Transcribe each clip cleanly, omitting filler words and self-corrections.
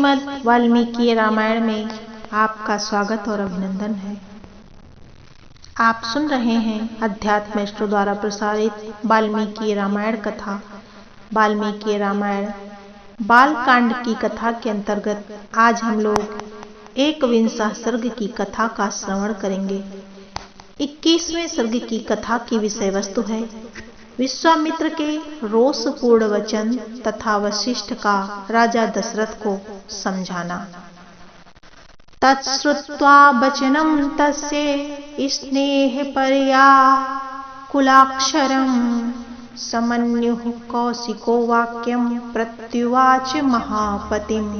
श्रीमद् वाल्मीकि रामायण में आपका स्वागत और अभिनंदन है। आप सुन रहे हैं अध्यात्म मिश्र द्वारा प्रसारित वाल्मीकि रामायण कथा। वाल्मीकि रामायण बालकांड की कथा के अंतर्गत आज हम लोग 21वां सर्ग की कथा का श्रवण करेंगे। 21वें सर्ग की कथा की विषय वस्तु है विश्वामित्र के रोषपूर्ण वचन तथा वशिष्ठ का राजा दशरथ को समझाना। तत्श्रुत्वा वचनं तस्य स्नेहपरया कुलाक्षरं समन्युः कौशिको वाक्यं प्रत्युवाच महापतिम्।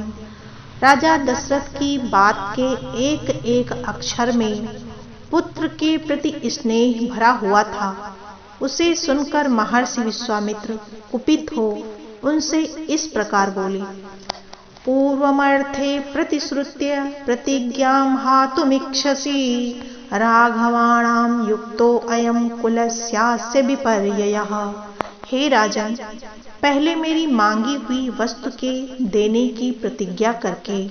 राजा दशरथ की बात के एक एक अक्षर में पुत्र के प्रति स्नेह भरा हुआ था। उसे सुनकर महर्षि विश्वामित्र कुपित हो उनसे इस प्रकार बोले। पूर्वमर्थे प्रतिश्रुत्य प्रतिज्ञां हातुमिच्छसि राघवाणां युक्तो अयं कुलस्यास्य विपर्ययः। हे राजन, पहले मेरी मांगी हुई वस्तु के देने की प्रतिज्ञा करके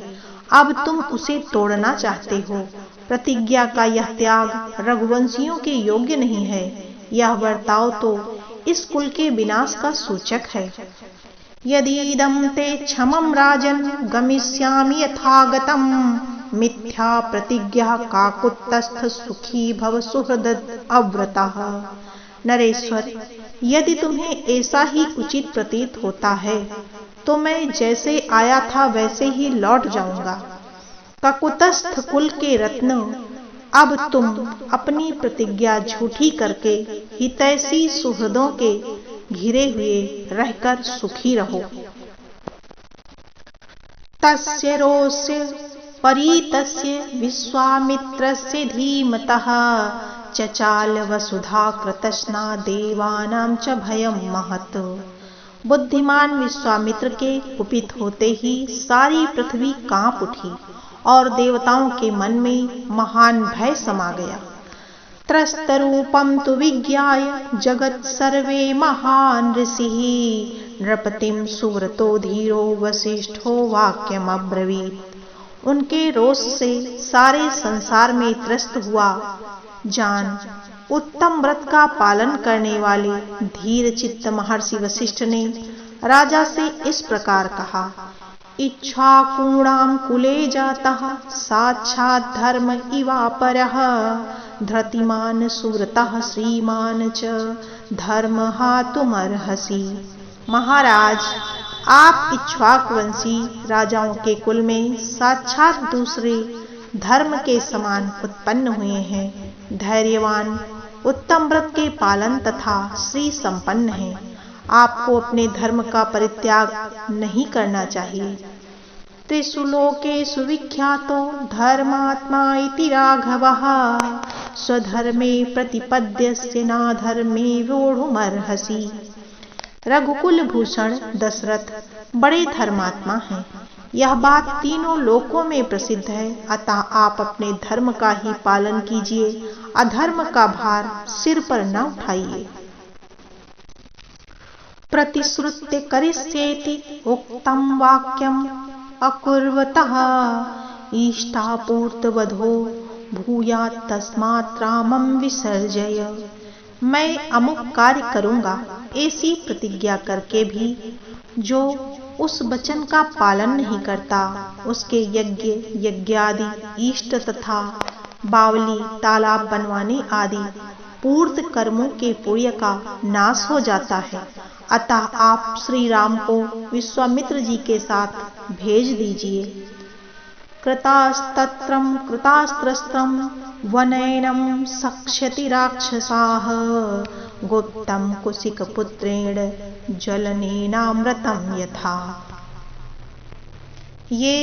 अब तुम उसे तोड़ना चाहते हो। प्रतिज्ञा का यह त्याग रघुवंशियों के योग्य नहीं है। यह बर्ताव तो इस कुल के विनाश का सूचक है। यदीदं ते क्षमं राजन गमिष्यामि यथागतं मिथ्या प्रतिज्ञा काकुत्स्थः सुखी भव सुहृद अव्रतः। नरेश्वर, यदि तुम्हें ऐसा ही उचित प्रतीत होता है तो मैं जैसे आया था वैसे ही लौट जाऊंगा। काकुत्स्थ कुल के रत्न, अब तुम अपनी प्रतिज्ञा झूठी करके हितैषी सुहृदों के घिरे हुए रहकर सुखी रहो। तस्य रोषस्य परीतस्य विश्वामित्रस्य धीमतः चचाल वसुधा कृतस्ना देवानां च भयं महत्। बुद्धिमान विश्वामित्र के कुपित होते ही सारी पृथ्वी कांप उठी और देवताओं के मन में महान भय समा गया। त्रस्तरूपं तु विज्ञाय जगत् सर्वे महान् ऋषिः नृपतिं सुव्रतो धीरो वसिष्ठो वाक्यमब्रवीत्। उनके रोष से सारे संसार में त्रस्त हुआ जान उत्तम व्रत का पालन करने वाले धीर चित्त महर्षि वशिष्ठ ने राजा से इस प्रकार कहा। इच्छाकूणां कुले जातः साक्षात् धर्म इवापरः धृतिमान सुव्रतः श्रीमान च धर्म हातुमर्हसि। महाराज, आप इक्ष्वाकुवंशी राजाओं के कुल में साक्षात दूसरे धर्म के समान उत्पन्न हुए हैं। धैर्यवान, उत्तम व्रत के पालन तथा श्री संपन्न हैं। आपको अपने धर्म का परित्याग नहीं करना चाहिए। त्रिषु लोकेषु विख्यातो धर्मात्मा इति राघवः स्वधर्मे प्रतिपद्यस्य नाधर्मे वोढुमर्हसि। रघुकुल भूषण दशरथ बड़े धर्मात्मा हैं। यह बात तीनों लोकों में प्रसिद्ध है। अतः आप अपने धर्म का ही पालन कीजिए, अधर्म का भार सिर पर न उठाइए। प्रतिश्रुत्य करिष्येति उक्तं वाक्यम् अकुर्वतः इष्टापूर्तवधो भूयात् तस्मात् रामं विसर्जय। मैं अमुक कार्य करूंगा ऐसी प्रतिज्ञा करके भी जो उस वचन का पालन नहीं करता, उसके यज्ञ यज्ञादि इष्ट तथा बावली तालाब बनवाने आदि पूर्त कर्मों के पुण्य का नाश हो जाता है। अतः आप श्री राम को विश्वामित्र जी के साथ भेज दीजिए। कृतास्तत्रं कृतास्त्रस्त्रं वनैनं सक्ष्यति राक्षसाः गुप्तं कुशिकपुत्रेण जलनेनामृतं यथा। ये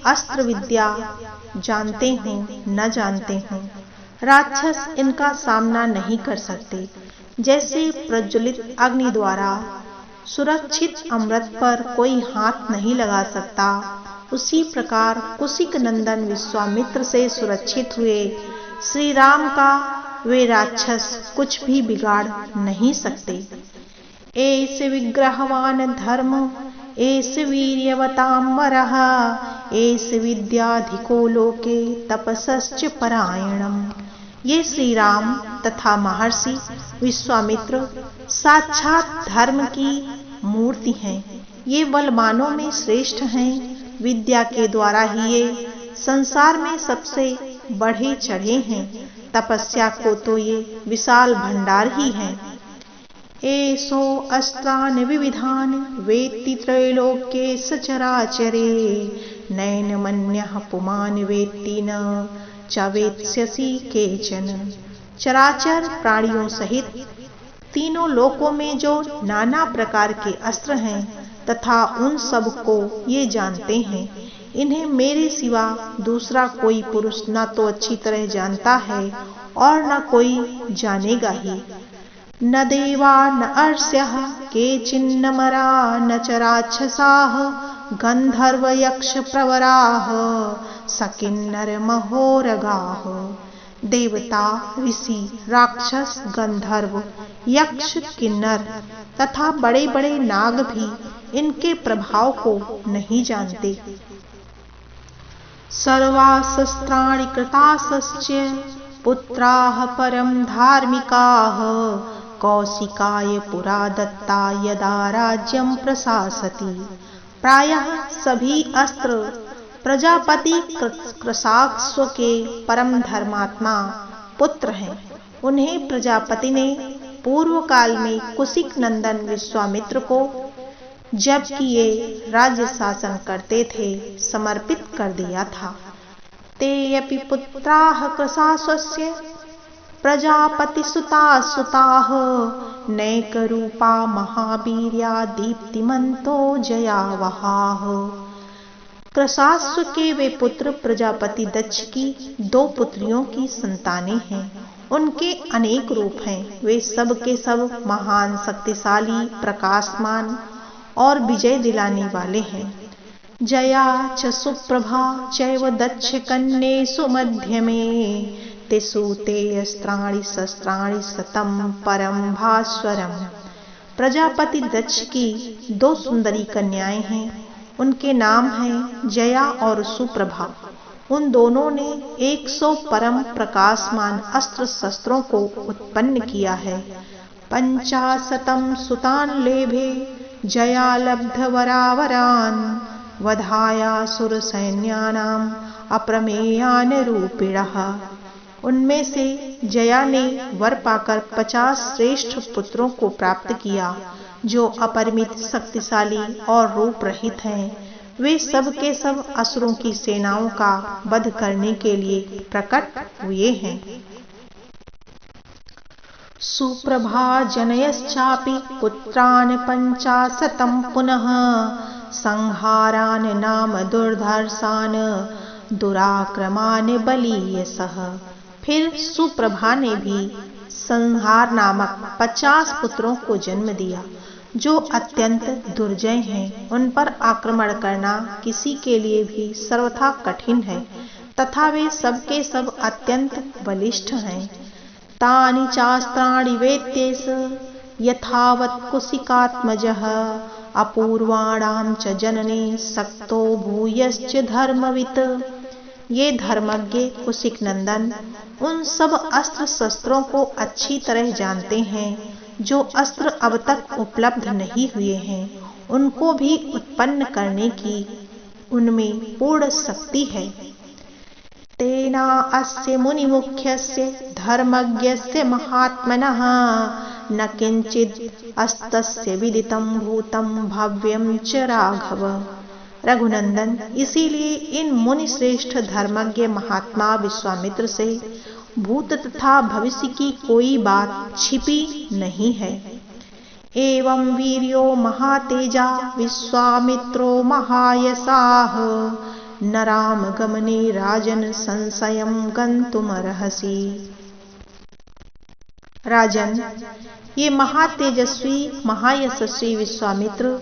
अस्त्र विद्या जानते हों न जानते हों, राक्षस इनका सामना नहीं कर सकते। जैसे प्रज्वलित अग्नि द्वारा सुरक्षित अमृत पर कोई हाथ नहीं लगा सकता, उसी प्रकार कुशिक नंदन विश्वामित्र से सुरक्षित हुए श्री राम का वे राक्षस कुछ भी बिगाड़ नहीं सकते। ऐसे विग्रहवान धर्म एष वीर्यवतांबरः एष विद्याधिको लोके तपसश्च परायणम्। ये श्री राम तथा महर्षि विश्वामित्र साक्षात धर्म की मूर्ति हैं। ये बलवानों में श्रेष्ठ हैं। विद्या के द्वारा ही ये संसार में सबसे बढ़े चढ़े हैं। तपस्या को तो ये विशाल भंडार ही हैं। एषो अस्त्रान् विविधान् वेत्ति त्रैलोक्ये सचराचरे नैनमन्यः पुमान् वेत्ति न च वेत्स्यसि केचन। चराचर प्राणियों सहित तीनों लोकों में जो नाना प्रकार के अस्त्र हैं तथा उन सब को ये जानते हैं, इन्हें मेरे सिवा दूसरा कोई पुरुष न तो अच्छी तरह जानता है और न कोई जानेगा ही। न देवा न अर्ष्यः केचिन्न मरा न च राक्षसाः गंधर्व यक्ष प्रवराः सकिन्नर महोरगाः। देवता, ऋषि, राक्षस, गंधर्व, यक्ष, किन्नर तथा बड़े बड़े नाग भी इनके प्रभाव को नहीं जानते। सर्वास्त्राणि कृतास्स्य पुत्राः परम धार्मिकाः कौशिकाय पुरा दत्ता यदा राज्यं प्रशासति। प्रायः सभी अस्त्र प्रजापति कृशास्व के परम धर्मात्मा पुत्र हैं। उन्हें प्रजापति ने पूर्व काल में कुशिक नंदन विश्वामित्र को, जबकि ये राज्य शासन करते थे, समर्पित कर दिया था। ते अपि पुत्राः कृशास्वस्य प्रजापतिसुताः सुताः नैकरूपा महावीर्या दीप्तिमन्तो जयावहाः। कृशास्व के वे पुत्र प्रजापति दक्ष की 2 पुत्रियों की संतानें हैं। उनके अनेक रूप हैं। वे सब के सब महान, शक्तिशाली, प्रकाशमान और विजय दिलाने वाले हैं। जया च सुप्रभा चैव दक्ष कन्येषु मध्यमे तेषु ते अस्त्राणि शस्त्राणि शतं परम भास्वरम। प्रजापति दक्ष की 2 सुंदरी कन्याएं हैं। उनके नाम हैं जया और सुप्रभा। उन दोनों ने 100 परम प्रकाशमान अस्त्र शस्त्रों को उत्पन्न किया है। 50 सुतान लेभे जया लब्ध वरावरान वधायासुर सैन्यानाम अप्रमेयान रूपिणः। उनमें से जया ने वर पाकर 50 श्रेष्ठ पुत्रों को प्राप्त किया जो अपरिमित शक्तिशाली और रूप रहित हैं। वे सब के सब असुरों की सेनाओं का वध करने के लिए प्रकट हुए हैं। सुप्रभा जनयश्चापि पुत्रान् 50 पुनः संहारान् नाम दुर्धर्षान् दुराक्रमान् बलीयसः। फिर सुप्रभा ने भी संहार नामक 50 पुत्रों को जन्म दिया जो अत्यंत दुर्जय हैं। उन पर आक्रमण करना किसी के लिए भी सर्वथा कठिन है तथा वे सब के सब अत्यंत बलिष्ठ हैं। तानि चास्त्राणि वेत्तेष यथावत् कुशिकात्मजः अपूर्वाणां च जनने सक्तो भूयश्च धर्मवित्। ये धर्मज्ञ कुशिक नंदन उन सब अस्त्र शस्त्रों को अच्छी तरह जानते हैं जो अस्त्र अब तक उपलब्ध नहीं हुए हैं। उनको भी उत्पन्न करने की उनमें पूर्ण शक्ति है। तेना अस्य मुनिमुख्यस्य धर्मज्ञस्य महात्मनः न किंचित् अस्तस्य विदितं भूतं भव्यं च राघव। रघुनंदन, इसीलिए इन मुनि श्रेष्ठ धर्मज्ञ महात्मा विश्वामित्र से भूत तथा भविष्य की कोई बात छिपी नहीं है। एवं वीर्यो महातेजा विश्वामित्रो महायशाः न राम गमने राजन संशयं गंतुमर्हसि। राजन, ये महातेजस्वी महायशस्वी विश्वामित्र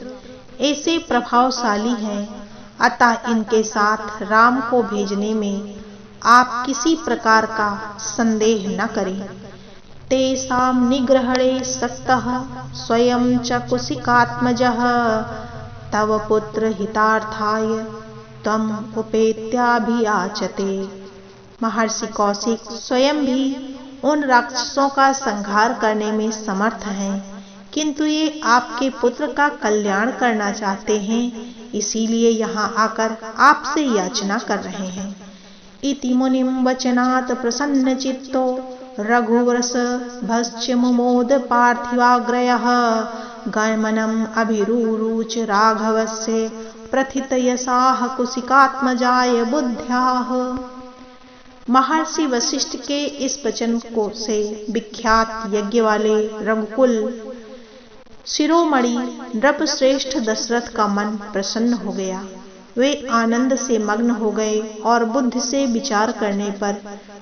ऐसे प्रभावशाली हैं, अतः इनके साथ राम को भेजने में आप किसी प्रकार का संदेह न करें। तेषां निग्रहणे सक्तः स्वयं च कुशिकात्मजः तव पुत्र हितार्थाय त्वम उपेत्याभियाचते। महर्षि कौशिक स्वयं भी उन राक्षसों का संहार करने में समर्थ हैं, किंतु ये आपके पुत्र का कल्याण करना चाहते हैं, इसीलिए यहाँ आकर आपसे याचना कर रहे हैं। इति मुनिम वचनात् प्रसन्न चित्तो रघुवरस भस्य मुमोद पार्थिवाग्रयः गमनम् अभिरुरुच राघवस्य प्रथित यशाः कुशिकात्मजाय बुद्ध्याः। महर्षि वशिष्ठ के इस वचन को से विख्यात यज्ञ वाले रघुकुल शिरोमणि नृपश्रेष्ठ दशरथ का मन प्रसन्न हो गया। वे आनंद से मग्न हो गए और बुद्धि से विचार करने पर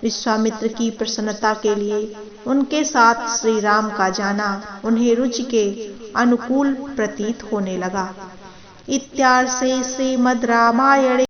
विश्वामित्र की प्रसन्नता के लिए उनके साथ श्री राम का जाना उन्हें रुचि के अनुकूल प्रतीत होने लगा। इत्यार्षे श्रीमद् रामायणे